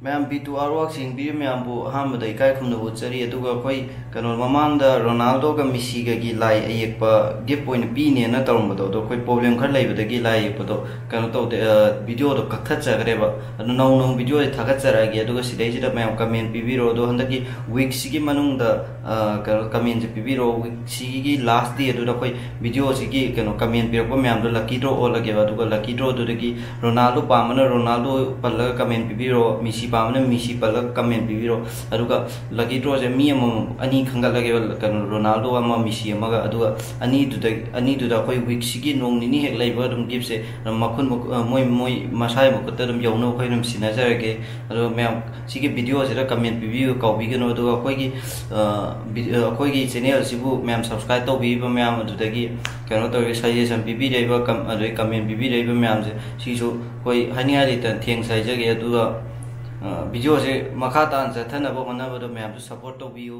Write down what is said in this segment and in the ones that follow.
Ma'am B2 आरवाक सिंह मैम हम इकाय खुमन उचरी कनो ममांग रोनाल्डो का मिसी की लाई अयेक गिफ्ट पीने तौरबदो प्रॉब्लम खर लेबदगी लाई अयेकपदो कनो तौदे वीडियो कक्थचग्रेब नौ नौ वीडियो थागचरगे सिदैसिदा मैम कमेंट पीबीरो हंदकी वीक सिगी मनुंग कनो कमेंट पीबीरो वीक सिगी लास्ट डे अखोई वीडियो सिगी कनो कमेंट पीरप मैम लकी ड्रॉ ओलगेब लकी ड्रॉ रोनाल्डो पामना रोनाल्डो पल्लग कमेंट पीबीरो मिसी पामना मिसी पल्लग कमेंट पीबीरो लकी ड्रॉ से मी अनी खंगलगे कनो रोनाल्डो मिसी अनी अखोई वीक सिगी नोंग निनी हेक लेब गिफ्ट से मखुन मोय मोय मसाय मखुत यौनो अखोई सिनाजरगे मैम सिगी वीडियो से कमेंट पीबीयो कौबीगनो अखोई चैनल सिबु मैम सब्सक्राइब तौबीब मैम कनो तौर सजेशन पीबीरेब कमेंट पीबीरेब मैम से सिसु कोई हनिया लेतन थैंक्स हाइजगे वीडियो से मखा तान चथनब होनाबदो मैम सपोर्ट तौबीयो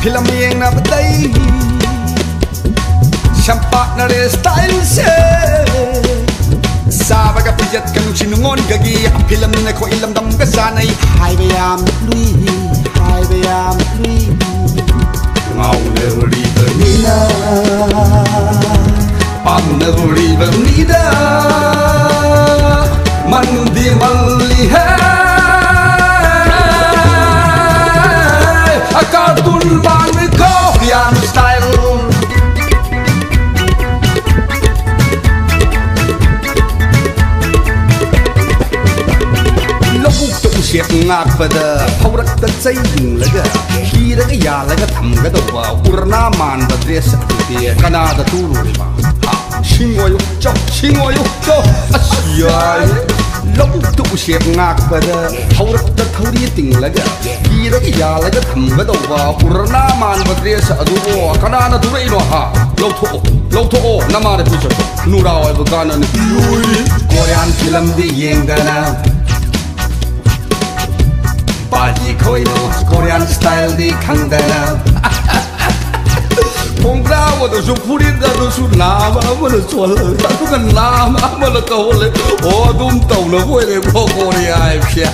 Film yang nak betai, sampak nare style se. Sahabat kapijat kan sinungon gagi, film ni ko ilam dam kesanai. Hai bayam lui, mau neruri bernida, pam neruri bernida, mandi melihat. Cartoon bang Korean style. Lobuk tu siap ngak pada paurak dan saying lega. Kira ya lega tham gado wa urna man badres dia Kanada turu riba. Singoyo chok asyai. Lobuk tu siap ngak pada paurak dan thauri ting lega. Kira ya lega tham gado wa urna man badres adubo Kanada turu ino ha. Lauto namare puso nura wa bukana ni Korean film di yengana. Baji koi no Korean style di kangdana. Pongkra wado su purit da su nama mana soal tu kan nama mana kau le oh dum tau na koi le Korea aja.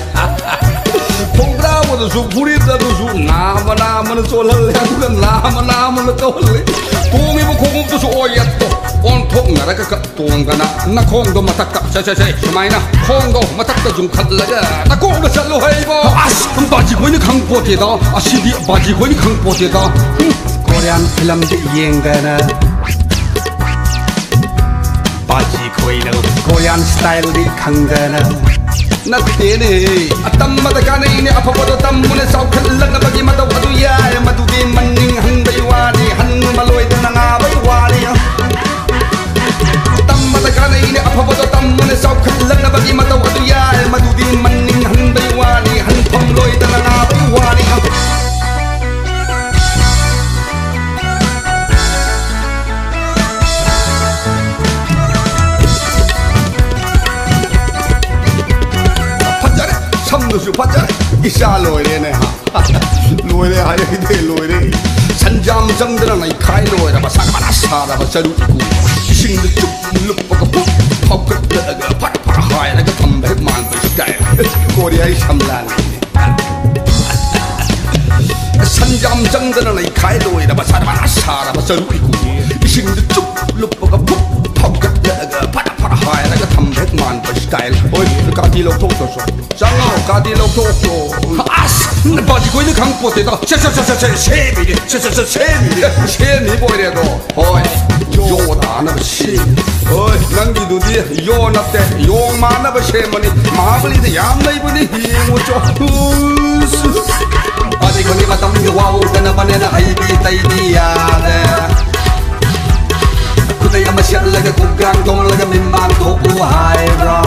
Pongkra wado su purit da su nama mana soal tu kan nama mana kau le. Kung ibu kung tu su oyat to on thok ngara ka tuang kana na khong do matak ka sai mai na khong do matak ta jung khat laga na kong da chalo hai ba as baji koi ni khang po te da asidi baji koi ni khang po te da Korean film di yengana baji koi no Korean style di khangana na tene atam mata kana ini apa bodo tam mune sau khat lag na bagi mata adu ya madu di manning hang bai wani han maloi da na bai wani Kana ini apa bodo tam mune sau khat lag na bagi mata adu ya madu di manning han bai wani han phom loi da na bai wani Pajare samnu su pajare isa loi le ne ha loi le hai de loi le sanjam jangdra nai khai loi ra ba sa ba sa ra ba charu ku sing the chup look for a book how could the pat high like a thumb man by style Korea samlan sanjam jangdana nai khai loi da ba sa ba charu ku sing the chup look for a book how could the pat high like a thumb man by style oi ka di lo thok so chang ka di lo thok so as ba ji koi ni khang po te da se mi boy re do oi yo da na ba shi oi nang gi du di yo na te yo ma na ba she mani mahabali de yam lai bu ni hi mo cho adi ko ni matam ni wa wo kana ba ne na ai bi tai di ya de ku dai ama sha la ga ku gang dong la ga min man to u hai bro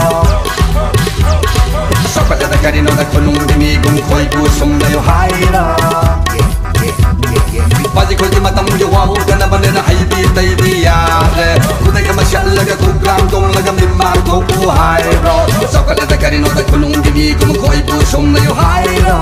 hairo. Sokale da karino da kulungi mi kuma koi bu somnayo hairo.